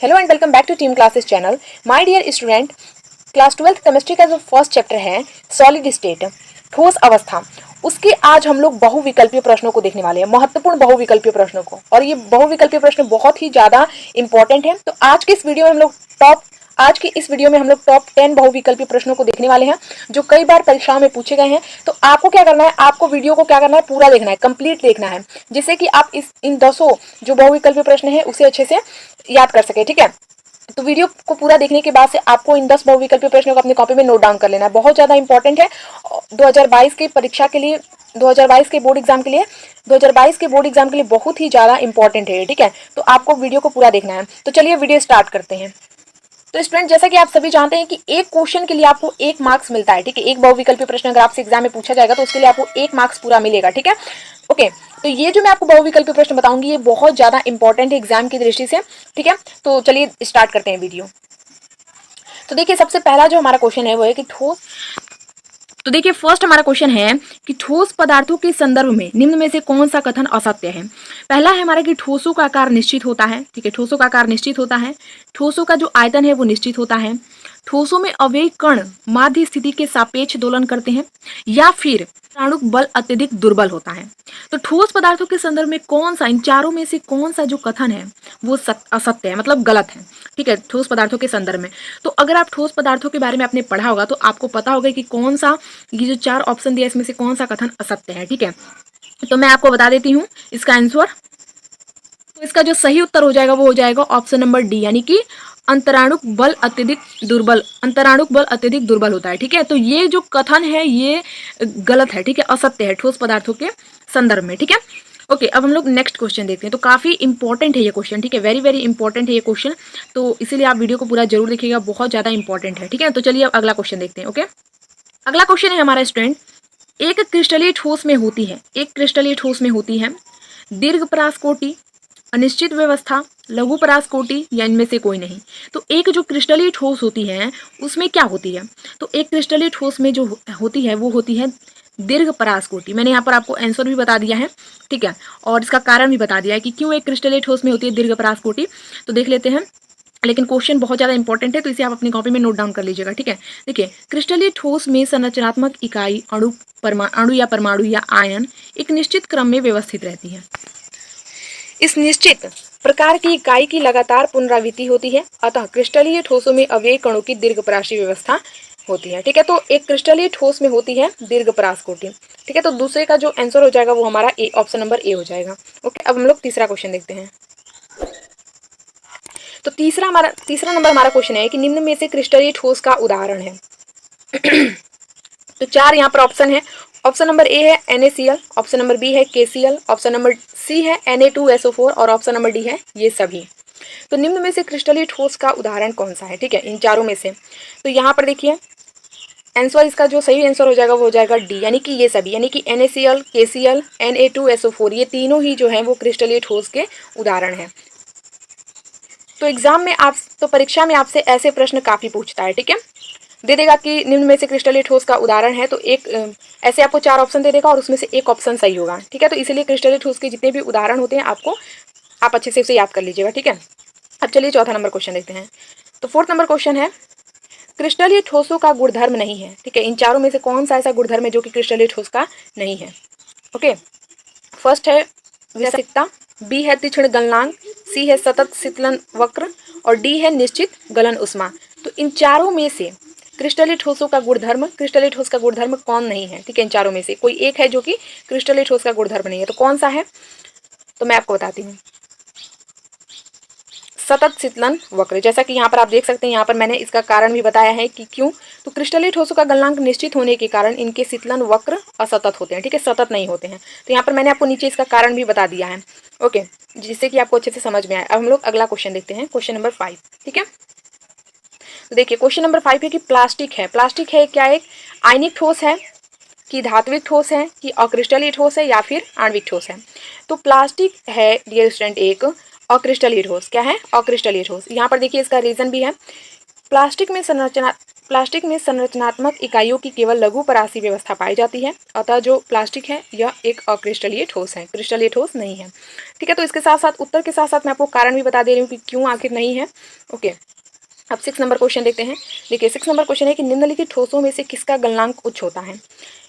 Hello and welcome back to team classes channel. My dear student, class 12th chemistry का जो first chapter है solid state, ठोस अवस्था, उसके आज हम लोग बहुविकल्पीय प्रश्नों को देखने वाले हैं, महत्वपूर्ण बहुविकल्पीय प्रश्नों को। और ये बहुविकल्पीय प्रश्न बहुत ही ज्यादा इंपॉर्टेंट है। तो आज की इस वीडियो में हम लोग टॉप 10 बहुविकल्पीय प्रश्नों को देखने वाले हैं जो कई बार परीक्षाओं में पूछे गए हैं। तो आपको क्या करना है, आपको वीडियो को क्या करना है, पूरा देखना है, कंप्लीट देखना है, जिससे कि आप इन 10 जो बहुविकल्पीय प्रश्न है उसे अच्छे से याद कर सके। ठीक है, तो वीडियो को पूरा देखने के बाद से आपको इन 10 बहुविकल्पीय प्रश्नों को अपनी कॉपी में नोट डाउन कर लेना है। बहुत ज्यादा इंपॉर्टेंट है 2022 की परीक्षा के लिए, 2022 के बोर्ड एग्जाम के लिए, 2022 के बोर्ड एग्जाम के लिए बहुत ही ज्यादा इंपॉर्टेंट है। ठीक है, तो आपको वीडियो को पूरा देखना है। तो चलिए वीडियो स्टार्ट करते हैं। तो स्टूडेंट, जैसा कि आप सभी जानते हैं कि एक क्वेश्चन के लिए आपको 1 मार्क्स मिलता है। ठीक है, एक बहुविकल्पीय प्रश्न अगर आपसे एग्जाम में पूछा जाएगा तो उसके लिए आपको 1 मार्क्स पूरा मिलेगा। ठीक है, ओके। तो ये जो मैं आपको बहुविकल्पीय प्रश्न बताऊंगी ये बहुत ज्यादा इंपॉर्टेंट है एग्जाम की दृष्टि से। ठीक है, तो चलिए स्टार्ट करते हैं वीडियो। तो देखिए, सबसे पहला जो हमारा क्वेश्चन है वो है कि फर्स्ट हमारा क्वेश्चन है कि ठोस पदार्थों के संदर्भ में निम्न में से कौन सा कथन असत्य है। पहला है हमारा कि ठोसों का आकार निश्चित होता है। ठीक है, ठोसों का आकार निश्चित होता है। ठोसों का जो आयतन है वो निश्चित होता है। ठोसों में अवयव कण माध्य स्थिति के सापेक्ष दोलन करते हैं, या फिर आणुक बल अत्यधिक दुर्बल होता है। तो ठोस पदार्थों के संदर्भ में कौन सा, इन चारों में से कौन सा जो कथन है वो असत्य है, मतलब गलत है। ठीक है, ठोस पदार्थों के संदर्भ में। तो अगर आप ठोस पदार्थों के बारे में आपने पढ़ा होगा तो आपको पता होगा कि कौन सा, ये जो 4 ऑप्शन दिया इसमें से कौन सा कथन असत्य है। ठीक है, तो मैं आपको बता देती हूँ इसका आंसर। तो इसका जो सही उत्तर हो जाएगा वो हो जाएगा ऑप्शन नंबर डी, यानी कि अंतराणुक बल अत्यधिक दुर्बल, अंतराणुक बल अत्यधिक दुर्बल होता है। ठीक है, तो ये जो कथन है ये गलत है। ठीक है, असत्य है ठोस पदार्थों के संदर्भ में। ठीक है, ओके। अब हम लोग नेक्स्ट क्वेश्चन देखते हैं। तो काफी इंपॉर्टेंट है ये क्वेश्चन। ठीक है, वेरी वेरी इंपॉर्टेंट है ये क्वेश्चन, तो इसीलिए आप वीडियो को पूरा जरूर देखिएगा, बहुत ज्यादा इंपॉर्टेंट है। ठीक है, तो चलिए अब अगला क्वेश्चन देखते हैं। ओके, अगला क्वेश्चन है हमारा स्टूडेंट, एक क्रिस्टलीय ठोस में होती है, एक क्रिस्टलीय ठोस में होती है दीर्घ परासकोटि, अनिश्चित व्यवस्था, लघु परासकोटि, या इनमें से कोई नहीं। तो एक जो क्रिस्टलीय ठोस होती है उसमें क्या होती है, तो एक क्रिस्टलीय ठोस में जो होती है वो होती है दीर्घ परासकोटि। मैंने यहाँ पर आपको आंसर भी बता दिया है। ठीक है, और इसका कारण भी बता दिया है कि क्यों एक क्रिस्टलीय ठोस में होती है दीर्घ परासकोटि। तो देख लेते हैं, लेकिन क्वेश्चन बहुत ज्यादा इंपॉर्टेंट है तो इसे आप अपनी कॉपी में नोट डाउन कर लीजिएगा। ठीक है, देखिए, क्रिस्टलीय ठोस में संरचनात्मक इकाई अणु या परमाणु या आयन एक निश्चित क्रम में व्यवस्थित रहती है। इस निश्चित प्रकार की इकाई की लगातार पुनरावृत्ति होती है, अतः क्रिस्टलीय ठोसों में अवयव कणों की दीर्घपराशी व्यवस्था होती है। ठीक है, तो एक क्रिस्टलीय ठोस में होती है दीर्घ परासकोटि। ठीक है, तो दूसरे का जो आंसर हो जाएगा वो हमारा ए, ऑप्शन नंबर ए हो जाएगा। ओके, अब हम लोग तीसरा क्वेश्चन देखते हैं। तो तीसरा नंबर हमारा क्वेश्चन है कि निम्न में से क्रिस्टलीय ठोस का उदाहरण है। तो 4 यहाँ पर ऑप्शन है। ऑप्शन नंबर ए है NaCl, ऑप्शन नंबर बी है KCl, ऑप्शन नंबर सी है Na2SO4 और ऑप्शन नंबर डी है ये सभी। तो निम्न में से क्रिस्टलीय ठोस का उदाहरण कौन सा है, ठीक है, इन चारों में से। तो यहाँ पर देखिए आंसर, इसका जो सही आंसर हो जाएगा वो हो जाएगा डी, यानी कि ये सभी, यानी कि NaCl, KCl, Na2SO4 ये तीनों ही जो है वो क्रिस्टलीय ठोस के उदाहरण है। तो एग्जाम में तो परीक्षा में आपसे ऐसे प्रश्न काफी पूछता है। ठीक है, दे देगा कि निम्न में से क्रिस्टलीय ठोस का उदाहरण है, तो एक ऐसे आपको 4 ऑप्शन दे देगा और उसमें से एक ऑप्शन सही होगा। ठीक है, तो इसीलिए क्रिस्टलीय ठोस के जितने भी उदाहरण होते हैं आप अच्छे से उसे याद कर लीजिएगा। ठीक है, अब चलिए चौथा नंबर क्वेश्चन देखते हैं। तो 4th नंबर क्वेश्चन है, क्रिस्टलीय ठोसों का गुणधर्म नहीं है। ठीक है, इन चारों में से कौन सा ऐसा गुणधर्म है जो कि क्रिस्टलीय ठोस का नहीं है। ओके, फर्स्ट है विसरिकता, बी है तीक्ष्ण गलनांक, सी है सतत शीतलन वक्र और डी है निश्चित गलन उष्मा। तो इन चारों में से क्रिस्टलीय ठोसों का गुणधर्म, क्रिस्टलीय ठोस का गुणधर्म कौन नहीं है। ठीक है, इन चारों में से कोई एक है जो कि क्रिस्टलीय ठोस का गुणधर्म नहीं है, तो कौन सा है, तो मैं आपको बताती हूँ, सतत शीतलन वक्र। जैसा कि यहाँ पर आप देख सकते हैं, यहाँ पर मैंने इसका कारण भी बताया है कि क्यों, तो क्रिस्टलीय ठोसों का गलनांक निश्चित होने के कारण इनके शीतलन वक्र असतत होते हैं। ठीक है, सतत नहीं होते हैं। तो यहाँ पर मैंने आपको नीचे इसका कारण भी बता दिया है। ओके, जिससे कि आपको अच्छे से समझ में आए। अब हम लोग अगला क्वेश्चन देखते हैं, क्वेश्चन नंबर 5। ठीक है, तो देखिए क्वेश्चन नंबर 5 है कि प्लास्टिक है, प्लास्टिक है क्या एक आयनिक ठोस है, कि धात्विक ठोस है, कि अक्रिस्टलीय ठोस है, या फिर आणविक ठोस है। तो प्लास्टिक है डियर स्टूडेंट एक अक्रिस्टलीय ठोस। क्या है, अक्रिस्टलीय ठोस। यहाँ पर देखिए इसका रीजन भी है, प्लास्टिक में प्लास्टिक में संरचनात्मक इकाइयों की केवल लघु परासी व्यवस्था पाई जाती है, अतः जो प्लास्टिक है यह एक अक्रिस्टलीय ठोस है, क्रिस्टलीय ठोस नहीं है। ठीक है, तो इसके साथ साथ उत्तर के साथ साथ मैं आपको कारण भी बता दे रही हूँ कि क्यों आखिर नहीं है। ओके, अब 6 नंबर क्वेश्चन देखते हैं। देखिए 6 नंबर क्वेश्चन है कि निम्नलिखित ठोसों में से किसका गलनांक उच्च होता है।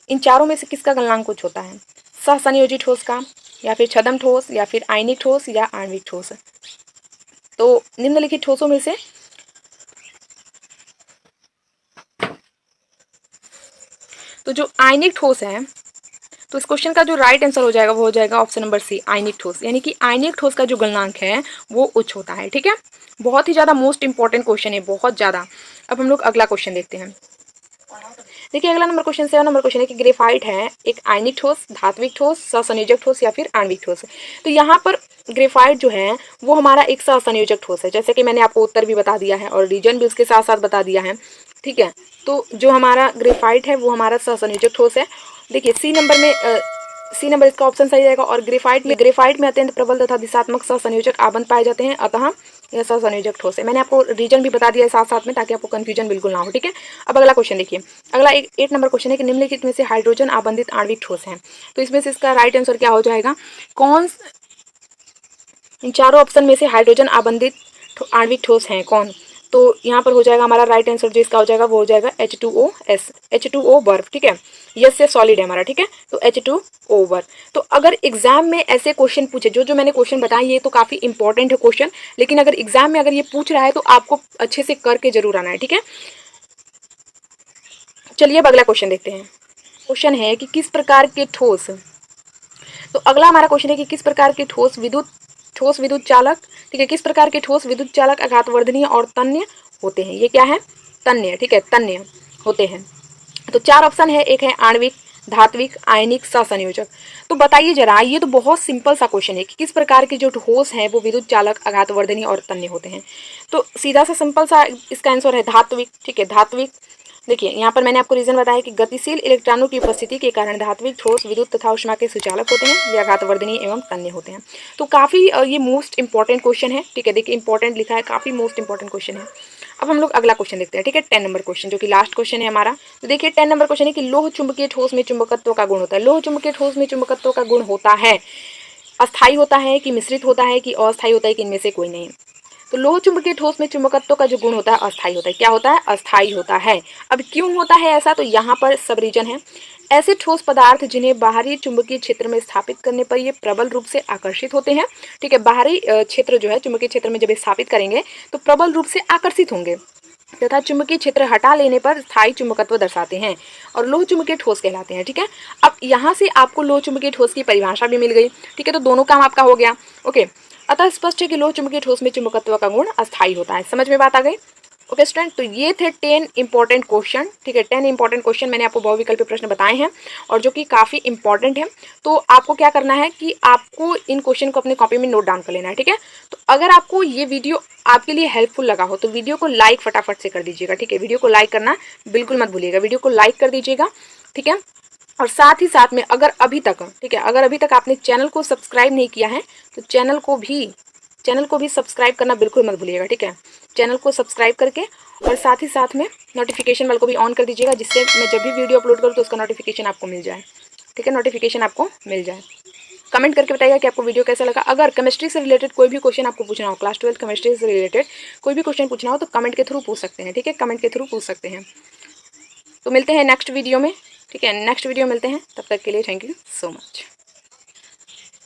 इन चारों में से किसका गलनांक उच्च होता है, सहसंयोजी ठोस का, या फिर छद्म ठोस, या फिर आयनिक ठोस, या आणविक ठोस। तो निम्नलिखित ठोसों में से तो जो आयनिक ठोस है, तो इस क्वेश्चन का जो राइट आंसर हो जाएगा वो हो जाएगा ऑप्शन नंबर सी, आयनिक ठोस। यानी कि आयनिक ठोस का जो गलनांक है वो उच्च होता है। ठीक है, बहुत ही ज़्यादा मोस्ट इंपॉर्टेंट क्वेश्चन है, बहुत ज़्यादा। अब हम लोग अगला क्वेश्चन देखते हैं। देखिए अगला नंबर क्वेश्चन 7 नंबर क्वेश्चन है कि ग्रेफाइट है एक आयनिक ठोस, धात्विक ठोस, सहसंयोजक ठोस, या फिर आणविक ठोस। तो यहाँ पर ग्रेफाइट जो है वो हमारा एक सहसंयोजक ठोस है, जैसे कि मैंने आपको उत्तर भी बता दिया है और रीजन भी उसके साथ साथ बता दिया है। ठीक है, तो जो हमारा ग्रेफाइट है वो हमारा सहसंयोजक ठोस है। देखिए सी नंबर इसका ऑप्शन सही रहेगा। और ग्रेफाइट में अत्यंत प्रबल तथा दिशात्मक सहसंयोजक आबंध पाए जाते हैं, अतः यह सहसंयोजक ठोस है। मैंने आपको रीजन भी बता दिया है साथ साथ में, ताकि आपको कंफ्यूजन बिल्कुल ना हो। ठीक है, अब अगला क्वेश्चन देखिए। अगला 8 नंबर क्वेश्चन है कि निम्नलिखित में से हाइड्रोजन आबंधित आणविक ठोस है। तो इसमें से इसका राइट आंसर क्या हो जाएगा, कौन इन चारों ऑप्शन में से हाइड्रोजन आबंधित आणविक ठोस हैं कौन। तो यहाँ पर हो जाएगा हमारा राइट आंसर जो इसका हो जाएगा वो हो जाएगा H2O बर्फ। ठीक है, यस से सॉलिड है हमारा। ठीक है, तो H2O बर्फ। तो अगर एग्जाम में ऐसे क्वेश्चन पूछे, जो मैंने क्वेश्चन बताए ये तो काफी इंपॉर्टेंट है क्वेश्चन, लेकिन अगर एग्जाम में अगर ये पूछ रहा है तो आपको अच्छे से करके जरूर आना है। ठीक है, चलिए अब अगला क्वेश्चन देखते हैं। क्वेश्चन है कि किस प्रकार के ठोस, तो अगला हमारा क्वेश्चन है कि किस प्रकार के ठोस विद्युत चालक, ठीक है, किस प्रकार के ठोस विद्युत चालक आघातवर्धनीय और तन्य होते हैं। ये क्या है, तन्य। ठीक है, तन्य होते हैं। तो 4 ऑप्शन है, एक है आणविक, धात्विक, आयनिक, सहसंयोजक। तो बताइए जरा, ये तो बहुत सिंपल सा क्वेश्चन है कि किस प्रकार के जो ठोस हैं वो विद्युत चालक, आघातवर्धनीय और तन्य होते हैं। तो सीधा सा सिंपल सा इसका आंसर है धात्विक। ठीक है, धात्विक। देखिए यहाँ पर मैंने आपको रीजन बताया कि गतिशील इलेक्ट्रॉनों की उपस्थिति के कारण धात्विक ठोस विद्युत तथा ऊष्मा के सुचालक होते हैं, या आघातवर्धनीय एवं तन्य होते हैं। तो काफी ये मोस्ट इंपॉर्टेंट क्वेश्चन है। ठीक है, देखिए इंपॉर्टेंट लिखा है, काफी मोस्ट इंपॉर्टेंट क्वेश्चन है। अब हम लोग अगला क्वेश्चन देखते हैं। ठीक है, 10 नंबर क्वेश्चन जो कि लास्ट क्वेश्चन है हमारा। तो देखिए 10 नंबर क्वेश्चन है कि लोह चुंबकीय ठोस में चुंबकत्व का गुण होता है। लोह चुंबकीय ठोस में चुंबकत्व का गुण होता है, अस्थायी होता है कि मिश्रित होता है कि अस्थायी होता है कि इनमें से कोई नहीं। तो लोह चुंबकीय ठोस में चुंबकत्व का जो गुण होता है अस्थायी होता है। क्या होता है, अस्थायी होता है। अब क्यों होता है ऐसा, तो यहाँ पर सब रीजन है। ऐसे ठोस पदार्थ जिन्हें बाहरी चुंबकीय क्षेत्र में स्थापित करने पर ये प्रबल रूप से आकर्षित होते हैं। ठीक है, बाहरी क्षेत्र जो है चुंबकीय क्षेत्र में जब स्थापित करेंगे तो प्रबल रूप से आकर्षित होंगे तथा चुंबकीय क्षेत्र हटा लेने पर स्थायी चुंबकत्व दर्शाते हैं और लोह चुंबकीय ठोस कहलाते हैं। ठीक है, अब यहाँ से आपको लोह चुंबकीय ठोस की परिभाषा भी मिल गई। ठीक है, तो दोनों काम आपका हो गया। ओके, अतः स्पष्ट है कि लोह चुंबकीय ठोस में चुंबकत्व का गुण अस्थायी होता है। समझ में बात आ गई। ओके स्टूडेंट, तो ये थे 10 इंपॉर्टेंट क्वेश्चन। ठीक है, 10 इंपॉर्टेंट क्वेश्चन मैंने आपको बहुविकल्पी प्रश्न बताए हैं और जो कि काफ़ी इंपॉर्टेंट है। तो आपको क्या करना है कि आपको इन क्वेश्चन को अपनी कॉपी में नोट डाउन कर लेना है। ठीक है, तो अगर आपको ये वीडियो आपके लिए हेल्पफुल लगा हो तो वीडियो को लाइक फटाफट से कर दीजिएगा। ठीक है, वीडियो को लाइक करना बिल्कुल मत भूलिएगा, वीडियो को लाइक कर दीजिएगा। ठीक है, और साथ ही साथ में अगर अभी तक, ठीक है, अगर अभी तक आपने चैनल को सब्सक्राइब नहीं किया है तो चैनल को भी सब्सक्राइब करना बिल्कुल मत भूलिएगा। ठीक है, चैनल को सब्सक्राइब करके और साथ ही साथ में नोटिफिकेशन बेल को भी ऑन कर दीजिएगा, जिससे मैं जब भी वीडियो अपलोड करूँ तो उसका नोटिफिकेशन आपको मिल जाए। ठीक है, नोटिफिकेशन आपको मिल जाए। कमेंट करके बताइएगा कि आपको वीडियो कैसा लगा। अगर केमिस्ट्री से रिलेटेड कोई भी क्वेश्चन आपको पूछना हो, क्लास 12 केमिस्ट्री से रिलेटेड कोई भी क्वेश्चन पूछना हो तो कमेंट के थ्रू पूछ सकते हैं। ठीक है, कमेंट के थ्रू पूछ सकते हैं। तो मिलते हैं नेक्स्ट वीडियो में। ठीक है, नेक्स्ट वीडियो मिलते हैं, तब तक के लिए थैंक यू सो मच।